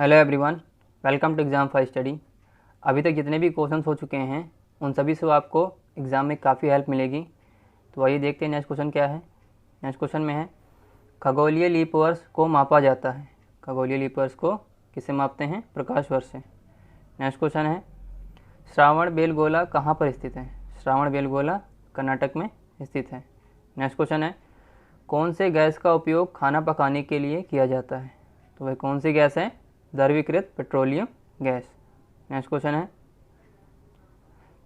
Hello everyone, welcome to exam for study. अभी तक जितने भी क्वेश्चंस हो चुके हैं उन सभी से आपको एग्ज़ाम में काफ़ी हेल्प मिलेगी। तो आइए देखते हैं नेक्स्ट क्वेश्चन क्या है। नेक्स्ट क्वेश्चन में है, खगोलीय लीप वर्ष को मापा जाता है। खगोलीय लीप वर्ष को किससे मापते हैं? प्रकाश वर्ष से। नेक्स्ट क्वेश्चन है, श्रावण बेलगोला कहाँ पर स्थित है? श्रावण बेलगोला कर्नाटक में स्थित है। नेक्स्ट क्वेश्चन है, कौन से गैस का उपयोग खाना पकाने के लिए किया जाता है? तो वह कौन सी गैस है? द्रवीकृत पेट्रोलियम गैस। नेक्स्ट क्वेश्चन है,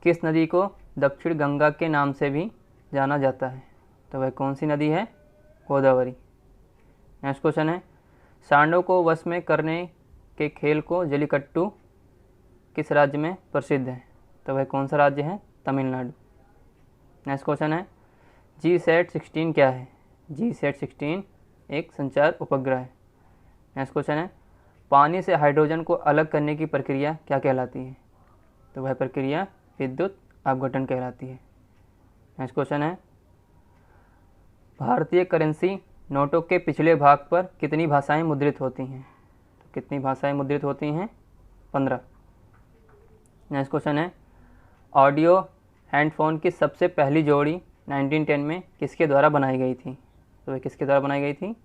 किस नदी को दक्षिण गंगा के नाम से भी जाना जाता है? तो वह कौन सी नदी है? गोदावरी। नेक्स्ट क्वेश्चन है, सांडों को वश में करने के खेल को जलीकट्टू किस राज्य में प्रसिद्ध है? तो वह कौन सा राज्य है? तमिलनाडु। नेक्स्ट क्वेश्चन है, GSAT-16 क्या है? GSAT-16 एक संचार उपग्रह है। नेक्स्ट क्वेश्चन है, पानी से हाइड्रोजन को अलग करने की प्रक्रिया क्या कहलाती है? तो वह प्रक्रिया विद्युत अपघटन कहलाती है। नेक्स्ट क्वेश्चन है, भारतीय करेंसी नोटों के पिछले भाग पर कितनी भाषाएं मुद्रित होती हैं? तो कितनी भाषाएं मुद्रित होती हैं? 15। नेक्स्ट क्वेश्चन है, ऑडियो हैंडफोन की सबसे पहली जोड़ी 1910 में किसके द्वारा बनाई गई थी? तो वह किसके द्वारा बनाई गई थी?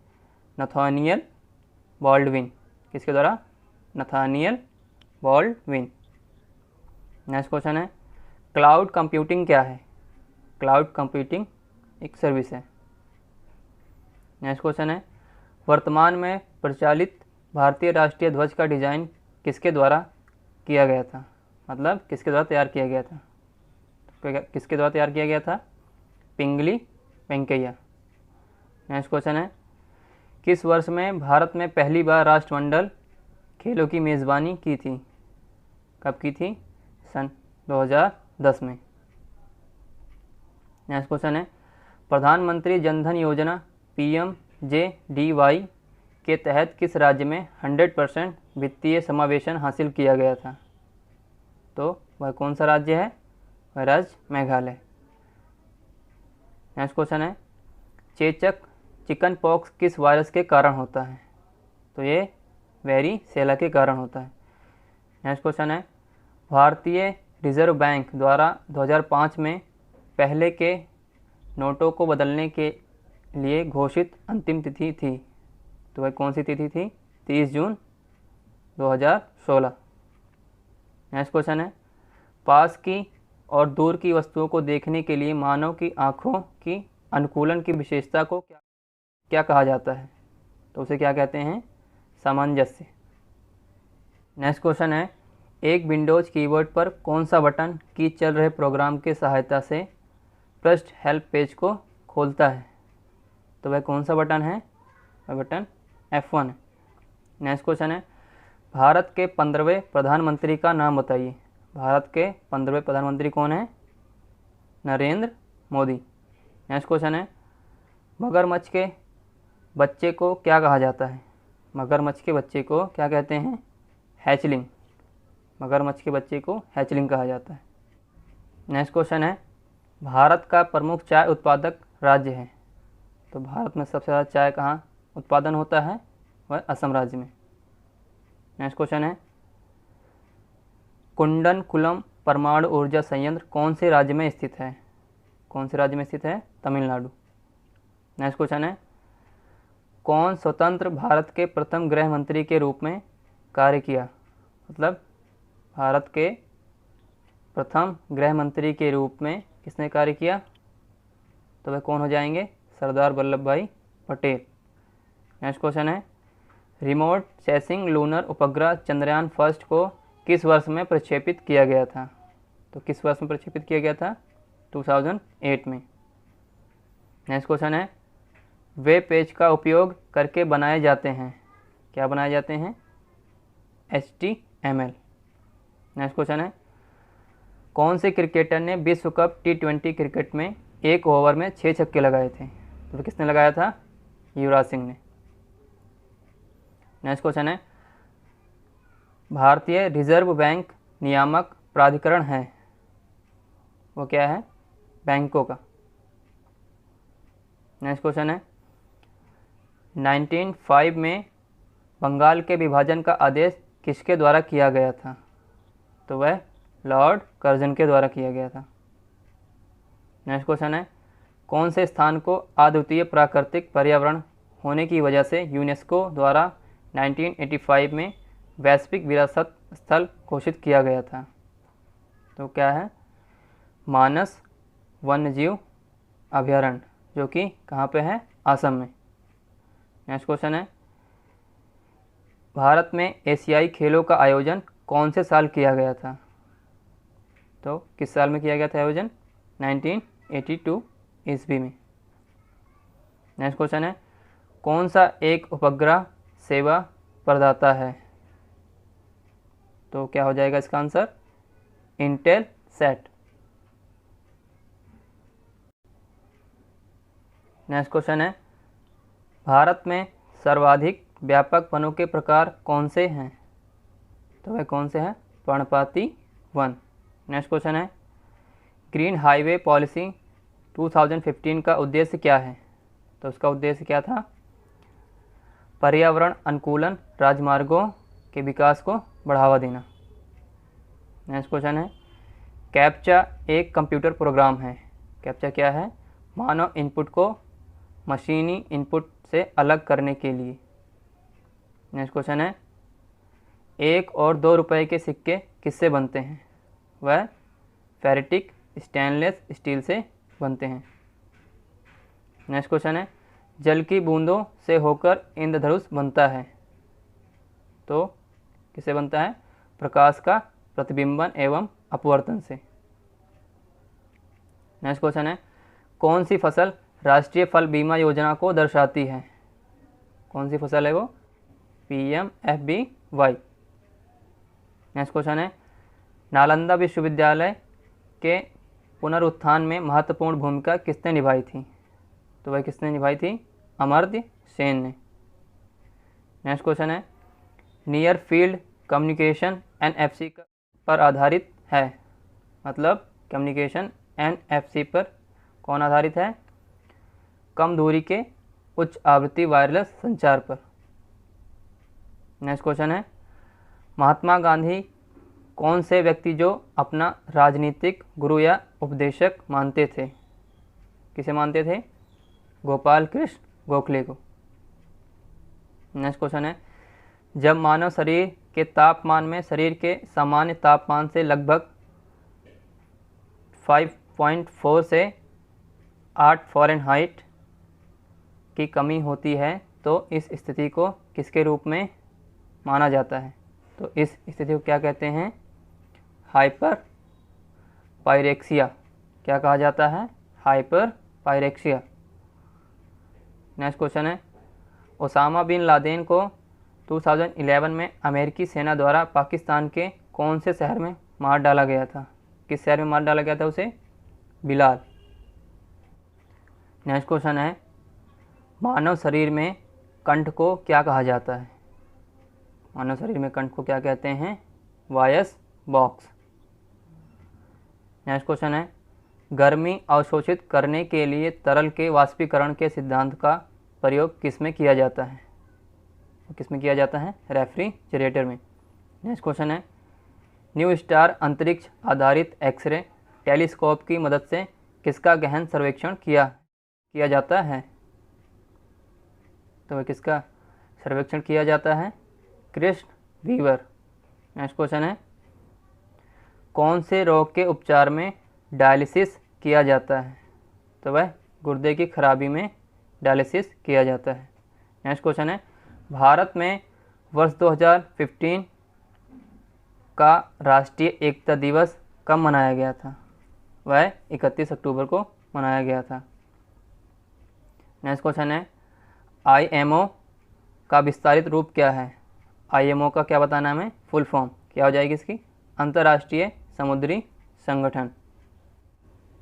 Nathaniel Baldwin. किसके द्वारा? Nathaniel Baldwin. नेक्स्ट क्वेश्चन है, क्लाउड कंप्यूटिंग क्या है? क्लाउड कंप्यूटिंग एक सर्विस है। नेक्स्ट क्वेश्चन है, वर्तमान में प्रचलित भारतीय राष्ट्रीय ध्वज का डिज़ाइन किसके द्वारा किया गया था? मतलब किसके द्वारा तैयार किया गया था? तो किसके द्वारा तैयार किया गया था? पिंगली वेंकैया। नेक्स्ट क्वेश्चन है, किस वर्ष में भारत में पहली बार राष्ट्रमंडल खेलों की मेज़बानी की थी? कब की थी? सन 2010 में। नेक्स्ट क्वेश्चन है, प्रधानमंत्री जनधन योजना PMJDY के तहत किस राज्य में 100% वित्तीय समावेशन हासिल किया गया था? तो वह कौन सा राज्य है? वह राज्य मेघालय। नेक्स्ट क्वेश्चन है, चेचक चिकन पॉक्स किस वायरस के कारण होता है? तो ये वेरिसेला के कारण होता है। नेक्स्ट क्वेश्चन है, भारतीय रिजर्व बैंक द्वारा 2005 में पहले के नोटों को बदलने के लिए घोषित अंतिम तिथि थी। तो वह कौन सी तिथि थी? 30 जून 2016। नेक्स्ट क्वेश्चन है, पास की और दूर की वस्तुओं को देखने के लिए मानव की आँखों की अनुकूलन की विशेषता को क्या कहा जाता है? तो उसे क्या कहते हैं? सामंजस्य। नेक्स्ट क्वेश्चन है, एक विंडोज़ कीबोर्ड पर कौन सा बटन की चल रहे प्रोग्राम के सहायता से पृष्ठ हेल्प पेज को खोलता है? तो वह कौन सा बटन है? वह बटन F1 है। नेक्स्ट क्वेश्चन है, भारत के 15वें प्रधानमंत्री का नाम बताइए। भारत के 15वें प्रधानमंत्री कौन है? नरेंद्र मोदी। नेक्स्ट क्वेश्चन है, मगरमच्छ के बच्चे को क्या कहा जाता है? मगरमच्छ के बच्चे को क्या कहते हैं? हैचलिंग। मगरमच्छ के बच्चे को हैचलिंग कहा जाता है। नेक्स्ट क्वेश्चन है, भारत का प्रमुख चाय उत्पादक राज्य है। तो भारत में सबसे ज़्यादा चाय कहाँ उत्पादन होता है? वह असम राज्य में। नेक्स्ट क्वेश्चन है, कुंडनकुलम परमाणु ऊर्जा संयंत्र कौन से राज्य में स्थित है? कौन से राज्य में स्थित है? तमिलनाडु। नेक्स्ट क्वेश्चन है, कौन स्वतंत्र भारत के प्रथम गृह मंत्री के रूप में कार्य किया? मतलब भारत के प्रथम गृह मंत्री के रूप में किसने कार्य किया? तो वह कौन हो जाएंगे? सरदार वल्लभ भाई पटेल। नेक्स्ट क्वेश्चन है, रिमोट सेंसिंग लूनर उपग्रह चंद्रयान फर्स्ट को किस वर्ष में प्रक्षेपित किया गया था? तो किस वर्ष में प्रक्षेपित किया गया था? 2008 में। नेक्स्ट क्वेश्चन है, वेब पेज का उपयोग करके बनाए जाते हैं। क्या बनाए जाते हैं? HTML। नेक्स्ट क्वेश्चन है, कौन से क्रिकेटर ने विश्व कप T20 क्रिकेट में एक ओवर में 6 छक्के लगाए थे? तो किसने लगाया था? युवराज सिंह ने। नेक्स्ट क्वेश्चन है, भारतीय रिजर्व बैंक नियामक प्राधिकरण है, वो क्या है? बैंकों का। नेक्स्ट क्वेश्चन है, 1905 में बंगाल के विभाजन का आदेश किसके द्वारा किया गया था? तो वह लॉर्ड कर्जन के द्वारा किया गया था। नेक्स्ट क्वेश्चन है, कौन से स्थान को अद्वितीय प्राकृतिक पर्यावरण होने की वजह से यूनेस्को द्वारा 1985 में वैश्विक विरासत स्थल घोषित किया गया था? तो क्या है? मानस वन्यजीव अभयारण्य, जो कि कहाँ पे है? असम में। नेक्स्ट क्वेश्चन है, भारत में एशियाई खेलों का आयोजन कौन से साल किया गया था? तो किस साल में किया गया था आयोजन? 1982 ईस्वी में। नेक्स्ट क्वेश्चन है, कौन सा एक उपग्रह सेवा प्रदाता है? तो क्या हो जाएगा इसका आंसर? इंटेलसैट। नेक्स्ट क्वेश्चन है, भारत में सर्वाधिक व्यापक वनों के प्रकार कौन से हैं? तो वह कौन से हैं? पर्णपाती वन। नेक्स्ट क्वेश्चन है, ग्रीन हाईवे पॉलिसी 2015 का उद्देश्य क्या है? तो उसका उद्देश्य क्या था? पर्यावरण अनुकूलन राजमार्गों के विकास को बढ़ावा देना। नेक्स्ट क्वेश्चन है, कैप्चा एक कंप्यूटर प्रोग्राम है। कैप्चा क्या है? मानव इनपुट को मशीनी इनपुट से अलग करने के लिए। नेक्स्ट क्वेश्चन है, 1 और 2 रुपए के सिक्के किससे बनते हैं? वह फेरेटिक स्टेनलेस स्टील से बनते हैं। नेक्स्ट क्वेश्चन है, जल की बूंदों से होकर इंद्रधनुष बनता है। तो किससे बनता है? प्रकाश का प्रतिबिंबन एवं अपवर्तन से। नेक्स्ट क्वेश्चन है, कौन सी फसल राष्ट्रीय फल बीमा योजना को दर्शाती है? कौन सी फसल है वो? PMFBY। नेक्स्ट क्वेश्चन है, नालंदा विश्वविद्यालय के पुनरुत्थान में महत्वपूर्ण भूमिका किसने निभाई थी? तो वह किसने निभाई थी? अमर्त्य सेन ने। नेक्स्ट क्वेश्चन है, नियर फील्ड कम्युनिकेशन NFC पर आधारित है। मतलब कम्युनिकेशन NFC पर कौन आधारित है? कम दूरी के उच्च आवृत्ति वायरलेस संचार पर। नेक्स्ट क्वेश्चन है, महात्मा गांधी कौन से व्यक्ति जो अपना राजनीतिक गुरु या उपदेशक मानते थे? किसे मानते थे? गोपाल कृष्ण गोखले को। नेक्स्ट क्वेश्चन है, जब मानव शरीर के तापमान में शरीर के सामान्य तापमान से लगभग 5.4 से 8 फ़ारेनहाइट की कमी होती है तो इस स्थिति को किसके रूप में माना जाता है? तो इस स्थिति को क्या कहते हैं? Hyper pyrexia. क्या कहा जाता है? Hyper pyrexia. नेक्स्ट क्वेश्चन है, ओसामा बिन लादेन को 2011 में अमेरिकी सेना द्वारा पाकिस्तान के कौन से शहर में मार डाला गया था? किस शहर में मार डाला गया था उसे? बिलाल। नेक्स्ट क्वेश्चन है, मानव शरीर में कंठ को क्या कहा जाता है? मानव शरीर में कंठ को क्या कहते हैं? Voice box. नेक्स्ट क्वेश्चन है, गर्मी अवशोषित करने के लिए तरल के वाष्पीकरण के सिद्धांत का प्रयोग किस में किया जाता है? किस में किया जाता है? रेफ्रिजरेटर में। नेक्स्ट क्वेश्चन है, न्यू स्टार अंतरिक्ष आधारित एक्सरे टेलीस्कोप की मदद से किसका गहन सर्वेक्षण किया जाता है? तो वह किसका सर्वेक्षण किया जाता है? कृष्ण वीवर। नेक्स्ट क्वेश्चन है, कौन से रोग के उपचार में डायलिसिस किया जाता है? तो वह गुर्दे की खराबी में डायलिसिस किया जाता है। नेक्स्ट क्वेश्चन है, भारत में वर्ष 2015 का राष्ट्रीय एकता दिवस कब मनाया गया था? वह 31 अक्टूबर को मनाया गया था। नेक्स्ट क्वेश्चन है, IMO का विस्तारित रूप क्या है? IMO का क्या बताना हमें? फुल फॉर्म क्या हो जाएगी इसकी? अंतर्राष्ट्रीय समुद्री संगठन।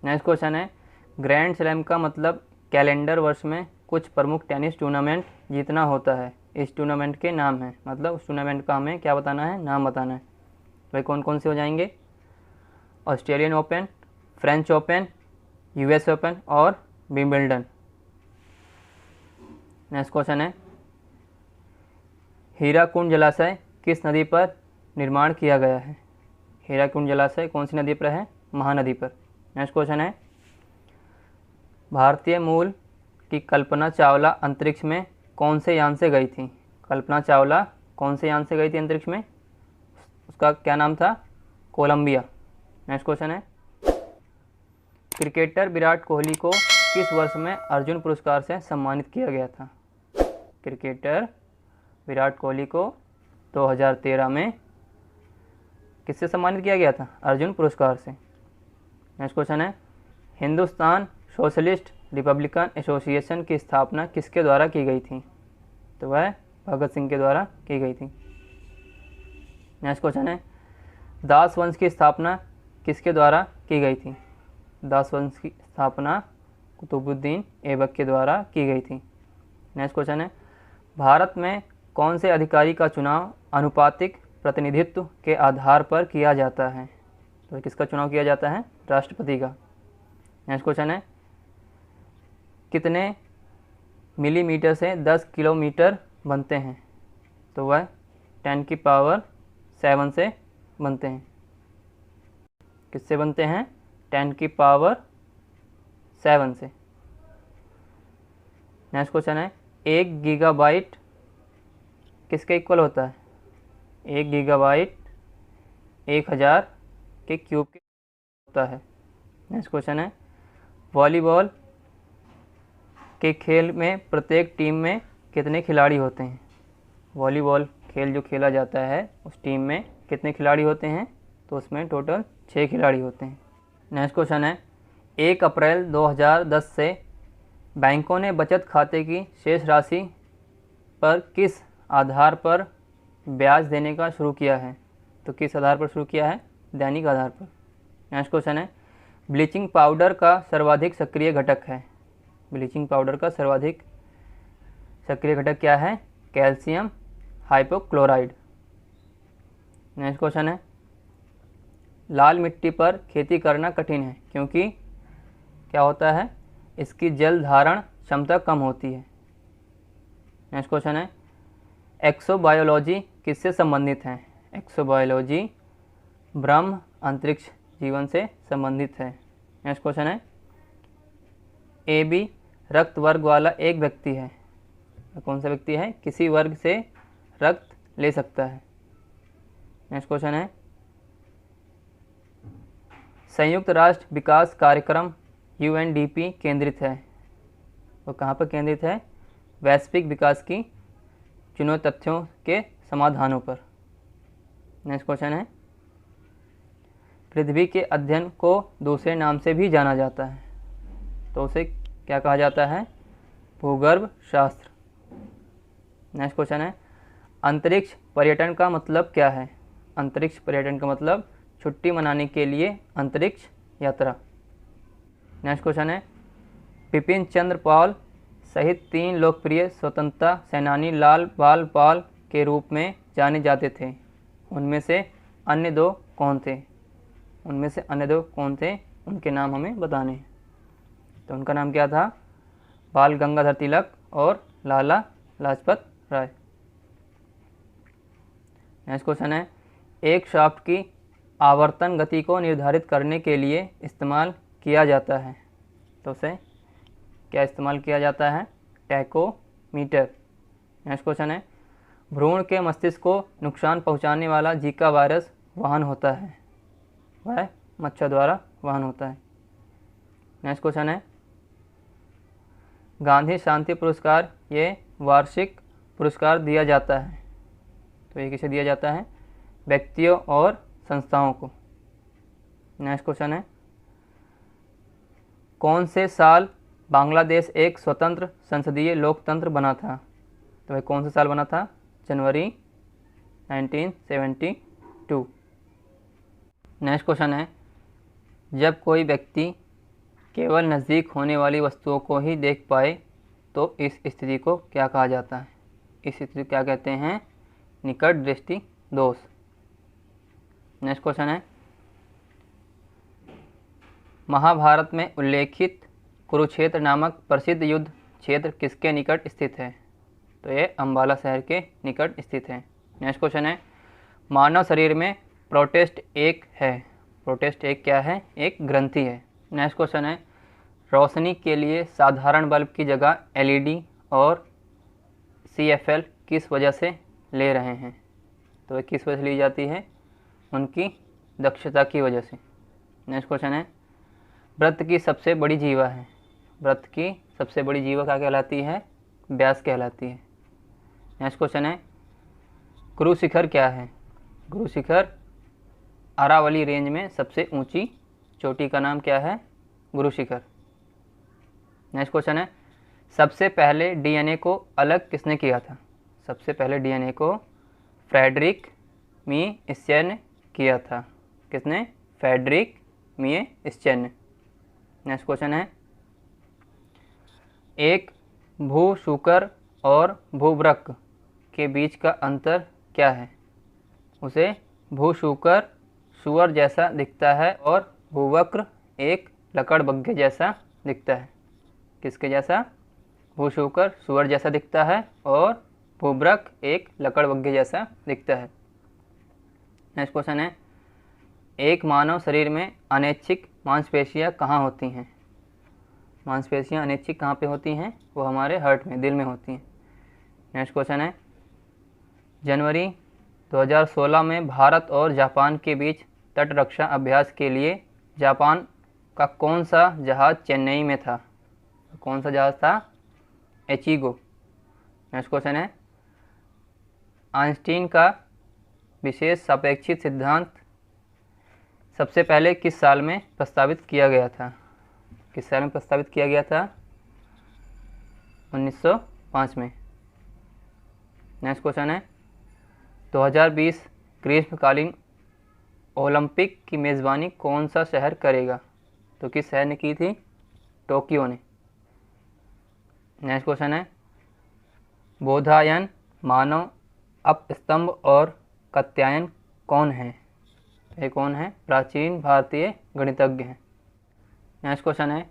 नेक्स्ट क्वेश्चन है, ग्रैंड स्लैम का मतलब कैलेंडर वर्ष में कुछ प्रमुख टेनिस टूर्नामेंट जीतना होता है। इस टूर्नामेंट के नाम हैं, मतलब उस टूर्नामेंट का हमें क्या बताना है? नाम बताना है। भाई कौन कौन से हो जाएंगे? Australian open, French open, US open और विंबलडन। नेक्स्ट क्वेश्चन है, हीराकुंड जलाशय किस नदी पर निर्माण किया गया है? हीराकुंड जलाशय कौन सी नदी पर है? महानदी पर। नेक्स्ट क्वेश्चन है, भारतीय मूल की कल्पना चावला अंतरिक्ष में कौन से यान से गई थी? कल्पना चावला कौन से यान से गई थी अंतरिक्ष में? उसका क्या नाम था? कोलंबिया। नेक्स्ट क्वेश्चन है, क्रिकेटर विराट कोहली को किस वर्ष में अर्जुन पुरस्कार से सम्मानित किया गया था? क्रिकेटर विराट कोहली को 2013 में किससे सम्मानित किया गया था? अर्जुन पुरस्कार से। नेक्स्ट क्वेश्चन है, हिंदुस्तान सोशलिस्ट रिपब्लिकन एसोसिएशन की स्थापना किसके द्वारा की गई थी? तो वह भगत सिंह के द्वारा की गई थी। नेक्स्ट क्वेश्चन है, दास वंश की स्थापना किसके द्वारा की गई थी? दास वंश की स्थापना कुतुबुद्दीन ऐबक के द्वारा की गई थी। नेक्स्ट क्वेश्चन है, भारत में कौन से अधिकारी का चुनाव अनुपातिक प्रतिनिधित्व के आधार पर किया जाता है? तो किसका चुनाव किया जाता है? राष्ट्रपति का। नेक्स्ट क्वेश्चन है, कितने मिलीमीटर से 10 किलोमीटर बनते हैं? तो वह 10⁻7 से बनते हैं। किससे बनते हैं? 10⁻7 से। नेक्स्ट क्वेश्चन है, 1 गीगाबाइट किसके इक्वल होता है? 1 गीगाबाइट 1000 के क्यूब के होता है। नेक्स्ट क्वेश्चन है, वॉलीबॉल के खेल में प्रत्येक टीम में कितने खिलाड़ी होते हैं? वॉलीबॉल खेल जो खेला जाता है उस टीम में कितने खिलाड़ी होते हैं? तो उसमें टोटल 6 खिलाड़ी होते हैं। नेक्स्ट क्वेश्चन है, 1 अप्रैल 2010 से बैंकों ने बचत खाते की शेष राशि पर किस आधार पर ब्याज देने का शुरू किया है? तो किस आधार पर शुरू किया है? दैनिक आधार पर। नेक्स्ट क्वेश्चन है, ब्लीचिंग पाउडर का सर्वाधिक सक्रिय घटक है? ब्लीचिंग पाउडर का सर्वाधिक सक्रिय घटक क्या है? Calcium hypochloride. नेक्स्ट क्वेश्चन है, लाल मिट्टी पर खेती करना कठिन है क्योंकि क्या होता है? इसकी जल धारण क्षमता कम होती है। नेक्स्ट क्वेश्चन है, एक्सोबायोलॉजी किससे संबंधित है? एक्सोबायोलॉजी ब्रह्म अंतरिक्ष जीवन से संबंधित है। नेक्स्ट क्वेश्चन है, AB रक्त वर्ग वाला एक व्यक्ति है। कौन सा व्यक्ति है? किसी वर्ग से रक्त ले सकता है। नेक्स्ट क्वेश्चन है, संयुक्त राष्ट्र विकास कार्यक्रम UNDP केंद्रित है। वो कहाँ पर केंद्रित है? वैश्विक विकास की चुनौती तथ्यों के समाधानों पर। नेक्स्ट क्वेश्चन है, पृथ्वी के अध्ययन को दूसरे नाम से भी जाना जाता है, तो उसे क्या कहा जाता है? भूगर्भ शास्त्र। नेक्स्ट क्वेश्चन है, अंतरिक्ष पर्यटन का मतलब क्या है? अंतरिक्ष पर्यटन का मतलब छुट्टी मनाने के लिए अंतरिक्ष यात्रा। नेक्स्ट क्वेश्चन है, बिपिन चंद्र पाल सहित 3 लोकप्रिय स्वतंत्रता सेनानी लाल बाल पाल के रूप में जाने जाते थे। उनमें से अन्य 2 कौन थे? उनमें से अन्य 2 कौन थे? उनके नाम हमें बताने हैं। तो उनका नाम क्या था? बाल गंगाधर तिलक और लाला लाजपत राय। नेक्स्ट क्वेश्चन है, एक शाफ्ट की आवर्तन गति को निर्धारित करने के लिए इस्तेमाल किया जाता है, तो उसे क्या इस्तेमाल किया जाता है? टैकोमीटर। नेक्स्ट क्वेश्चन है, भ्रूण के मस्तिष्क को नुकसान पहुंचाने वाला जीका वायरस वाहन होता है, वह मच्छर द्वारा वाहन होता है। नेक्स्ट क्वेश्चन है, गांधी शांति पुरस्कार ये वार्षिक पुरस्कार दिया जाता है, तो ये किसे दिया जाता है? व्यक्तियों और संस्थाओं को। नेक्स्ट क्वेश्चन है, कौन से साल बांग्लादेश एक स्वतंत्र संसदीय लोकतंत्र बना था? तो वह कौन सा साल बना था? जनवरी 1972। नेक्स्ट क्वेश्चन है, जब कोई व्यक्ति केवल नज़दीक होने वाली वस्तुओं को ही देख पाए तो इस स्थिति को क्या कहा जाता है? इस स्थिति को क्या कहते हैं? निकट दृष्टि दोष। नेक्स्ट क्वेश्चन है, महाभारत में उल्लेखित कुरुक्षेत्र नामक प्रसिद्ध युद्ध क्षेत्र किसके निकट स्थित है? तो ये अम्बाला शहर के निकट स्थित है। नेक्स्ट क्वेश्चन है, मानव शरीर में प्रोटेस्ट एक है। प्रोटेस्ट एक क्या है? एक ग्रंथि है। नेक्स्ट क्वेश्चन है, रोशनी के लिए साधारण बल्ब की जगह एलईडी और सीएफएल किस वजह से ले रहे हैं? तो ये किस वजह से ली जाती है? उनकी दक्षता की वजह से। नेक्स्ट क्वेश्चन है, वृत्त की सबसे बड़ी जीवा है। वृत्त की सबसे बड़ी जीवा क्या कहलाती है? व्यास कहलाती है। नेक्स्ट क्वेश्चन है, गुरु शिखर क्या है? गुरु शिखर अरावली रेंज में सबसे ऊंची चोटी का नाम क्या है? गुरु शिखर। नेक्स्ट क्वेश्चन है, सबसे पहले डीएनए को अलग किसने किया था? सबसे पहले डीएनए को फ्रेडरिक मीएस्चर ने किया था। किसने? फ्रेडरिक मीएस्चर ने। नेक्स्ट क्वेश्चन है, एक भूशूकर और भूवृक्क के बीच का अंतर क्या है? उसे भूशूकर सुअर जैसा दिखता है और भूवक्र एक लकड़बग्घे जैसा दिखता है। किसके जैसा? भूशूकर सुअर जैसा दिखता है और भूवृक्क एक लकड़बग्घे जैसा दिखता है। नेक्स्ट क्वेश्चन है, एक मानव शरीर में अनैच्छिक मांसपेशियां कहाँ होती हैं? मांसपेशियां अनैच्छिक कहाँ पे होती हैं? वो हमारे हार्ट में, दिल में होती हैं। नेक्स्ट क्वेश्चन है, जनवरी 2016 में भारत और जापान के बीच तट रक्षा अभ्यास के लिए जापान का कौन सा जहाज़ चेन्नई में था? कौन सा जहाज़ था? एचिगो। नेक्स्ट क्वेश्चन है, आइंस्टीन का विशेष सापेक्षिक सिद्धांत सबसे पहले किस साल में प्रस्तावित किया गया था? किस साल में प्रस्तावित किया गया था? 1905 में। नेक्स्ट क्वेश्चन है, 2020 ग्रीष्मकालीन ओलंपिक की मेज़बानी कौन सा शहर करेगा? तो किस शहर ने की थी? टोक्यो ने। नेक्स्ट क्वेश्चन है, बोधायन, मानव अपस्तंभ और कात्यायन कौन है? ये कौन है? प्राचीन भारतीय गणितज्ञ हैं। नेक्स्ट क्वेश्चन है,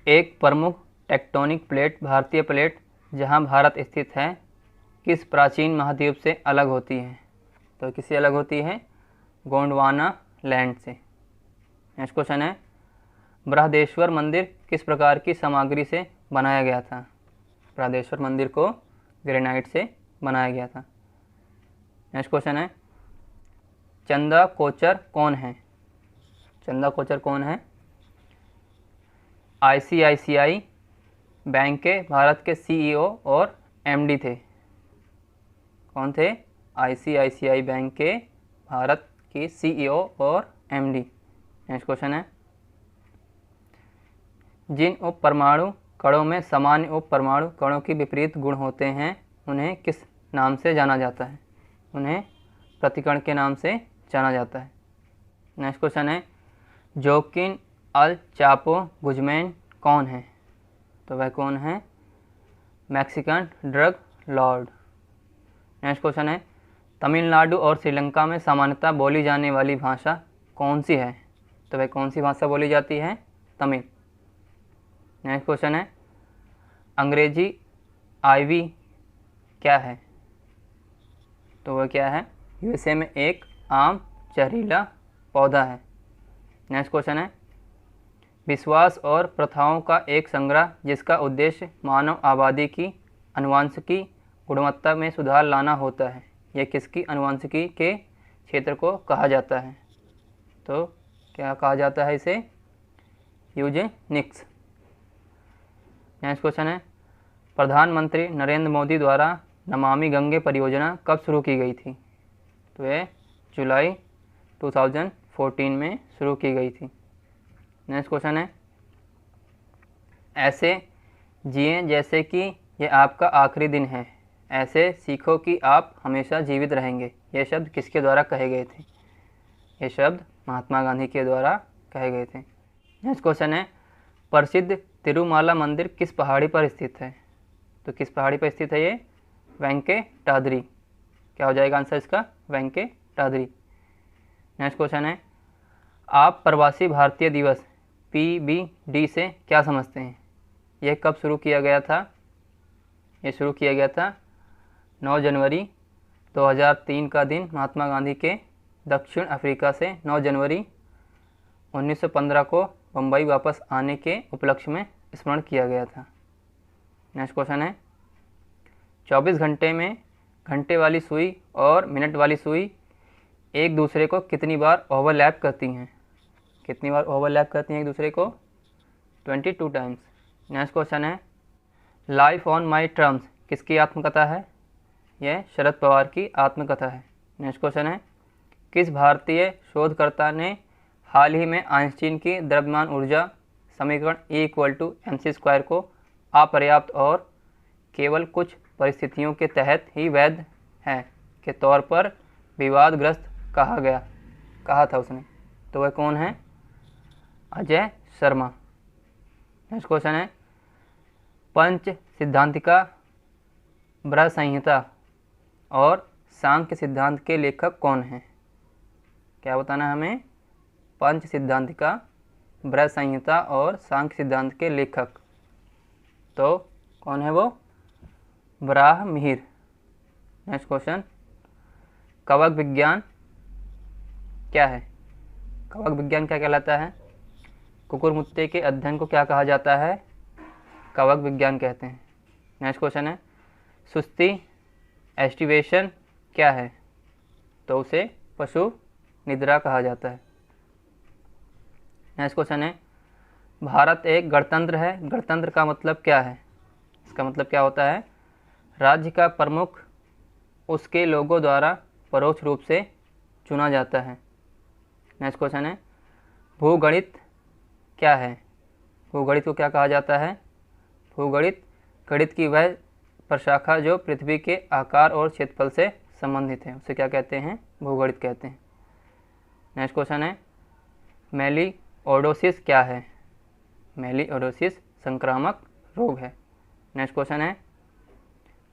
एक प्रमुख टेक्टोनिक प्लेट, भारतीय प्लेट जहां भारत स्थित है, किस प्राचीन महाद्वीप से अलग होती है? तो किससे अलग होती है? गोंडवाना लैंड से। नेक्स्ट क्वेश्चन है, बृहदेश्वर मंदिर किस प्रकार की सामग्री से बनाया गया था? बृहदेश्वर मंदिर को ग्रेनाइट से बनाया गया था। नेक्स्ट क्वेश्चन है, चंदा कोचर कौन है? चंदा कोचर कौन है? आईसीआईसीआई बैंक के भारत के सीईओ और एमडी थे। कौन थे? आईसीआईसीआई बैंक के भारत के सीईओ और एमडी। नेक्स्ट क्वेश्चन है, जिन उप परमाणु कणों में सामान्य उप परमाणु कणों के विपरीत गुण होते हैं, उन्हें किस नाम से जाना जाता है? उन्हें प्रतिकण के नाम से जाना जाता है। नेक्स्ट क्वेश्चन है, जोकिन अल चापो गुजमैन कौन है? तो वह कौन है? Mexican drug Lord. Next question है, तमिलनाडु और श्रीलंका में सामान्यतः बोली जाने वाली भाषा कौन सी है? तो वह कौन सी भाषा बोली जाती है? तमिल। नेक्स्ट क्वेश्चन है, अंग्रेजी आइवी क्या है? तो वह क्या है? यूएसए में एक आम जहरीला पौधा है। नेक्स्ट क्वेश्चन है, विश्वास और प्रथाओं का एक संग्रह जिसका उद्देश्य मानव आबादी की आनुवंशिकी गुणवत्ता में सुधार लाना होता है, यह किसकी आनुवंशिकी के क्षेत्र को कहा जाता है? तो क्या कहा जाता है इसे? यूजेनिक्स। नेक्स्ट क्वेश्चन है, प्रधानमंत्री नरेंद्र मोदी द्वारा नमामि गंगे परियोजना कब शुरू की गई थी? तो ये जुलाई 2014 में शुरू की गई थी। नेक्स्ट क्वेश्चन है, ऐसे जिए जैसे कि यह आपका आखिरी दिन है, ऐसे सीखो कि आप हमेशा जीवित रहेंगे। ये शब्द किसके द्वारा कहे गए थे? ये शब्द महात्मा गांधी के द्वारा कहे गए थे। नेक्स्ट क्वेश्चन है, प्रसिद्ध तिरुमाला मंदिर किस पहाड़ी पर स्थित है? तो किस पहाड़ी पर स्थित है ये? वेंकटाद्रि। क्या हो जाएगा आंसर इसका? वेंकटाद्रि। नेक्स्ट क्वेश्चन है, आप प्रवासी भारतीय दिवस PBD से क्या समझते हैं? यह कब शुरू किया गया था? ये शुरू किया गया था 9 जनवरी 2003 का दिन महात्मा गांधी के दक्षिण अफ्रीका से 9 जनवरी 1915 को बम्बई वापस आने के उपलक्ष्य में स्मरण किया गया था। नेक्स्ट क्वेश्चन है 24 घंटे में घंटे वाली सुई और मिनट वाली सुई एक दूसरे को कितनी बार ओवरलैप करती हैं? कितनी बार ओवरलैप करती हैं एक दूसरे को? 22 टाइम्स। नेक्स्ट क्वेश्चन है लाइफ ऑन माई टर्म्स किसकी आत्मकथा है? यह शरद पवार की आत्मकथा है। नेक्स्ट क्वेश्चन है किस भारतीय शोधकर्ता ने हाल ही में आइंस्टीन की द्रव्यमान ऊर्जा समीकरण E=mc² को अपर्याप्त और केवल कुछ परिस्थितियों के तहत ही वैध है के तौर पर विवादग्रस्त कहा था उसने? तो वह कौन है? अजय शर्मा। नेक्स्ट क्वेश्चन है पंच सिद्धांतिका बृहद संहिता और सांख्य सिद्धांत के लेखक कौन हैं? क्या बताना है हमें? पंच सिद्धांतिका बृहद संहिता और सांख्य सिद्धांत के लेखक। तो कौन है वो? ब्राह्मणिर। नेक्स्ट क्वेश्चन कवक विज्ञान क्या है? कवक विज्ञान क्या कहलाता है? कुकुरमुत्ते के अध्ययन को क्या कहा जाता है? कवक विज्ञान कहते हैं। नेक्स्ट क्वेश्चन है सुस्ती एस्टिवेशन क्या है? तो उसे पशु निद्रा कहा जाता है। नेक्स्ट क्वेश्चन है भारत एक गणतंत्र है। गणतंत्र का मतलब क्या है? इसका मतलब क्या होता है? राज्य का प्रमुख उसके लोगों द्वारा परोक्ष रूप से चुना जाता है। नेक्स्ट क्वेश्चन है भूगणित क्या है? भूगणित को क्या कहा जाता है? भूगणित गणित की वह प्रशाखा जो पृथ्वी के आकार और क्षेत्रफल से संबंधित है, उसे क्या कहते हैं? भूगणित कहते हैं। नेक्स्ट क्वेश्चन है मेलिओडोसिस क्या है? मेलिओडोसिस संक्रामक रोग है। नेक्स्ट क्वेश्चन है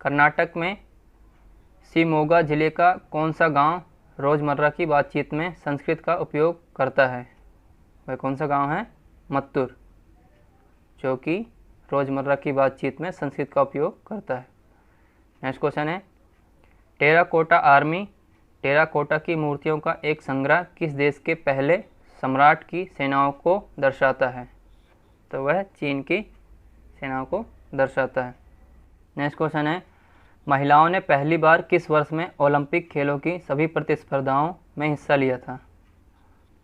कर्नाटक में शिमोगा जिले का कौन सा गांव रोज़मर्रा की बातचीत में संस्कृत का उपयोग करता है? वह कौन सा गांव है? मत्तूर, जो कि रोज़मर्रा की बातचीत में संस्कृत का उपयोग करता है। नेक्स्ट क्वेश्चन है टेराकोटा आर्मी टेराकोटा की मूर्तियों का एक संग्रह किस देश के पहले सम्राट की सेनाओं को दर्शाता है? तो वह चीन की सेनाओं को दर्शाता है। नेक्स्ट क्वेश्चन है महिलाओं ने पहली बार किस वर्ष में ओलंपिक खेलों की सभी प्रतिस्पर्धाओं में हिस्सा लिया था?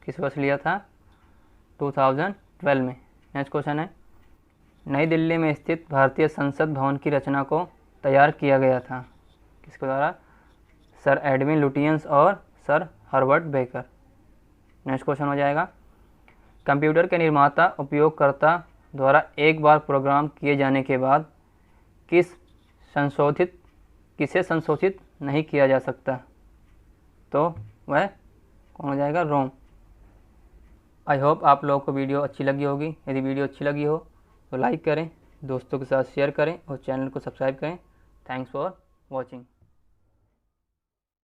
किस वर्ष लिया था? 2012 में। नेक्स्ट क्वेश्चन है नई दिल्ली में स्थित भारतीय संसद भवन की रचना को तैयार किया गया था किसके द्वारा? सर एडविन लुटियंस और sir Herbert baker. Next question हो जाएगा कंप्यूटर के निर्माता उपयोगकर्ता द्वारा एक बार प्रोग्राम किए जाने के बाद किसे संशोधित नहीं किया जा सकता? तो वह कौन हो जाएगा? रोम। आई होप आप लोगों को वीडियो अच्छी लगी होगी। यदि वीडियो अच्छी लगी हो तो लाइक करें, दोस्तों के साथ शेयर करें और चैनल को सब्सक्राइब करें। Thanks for watching.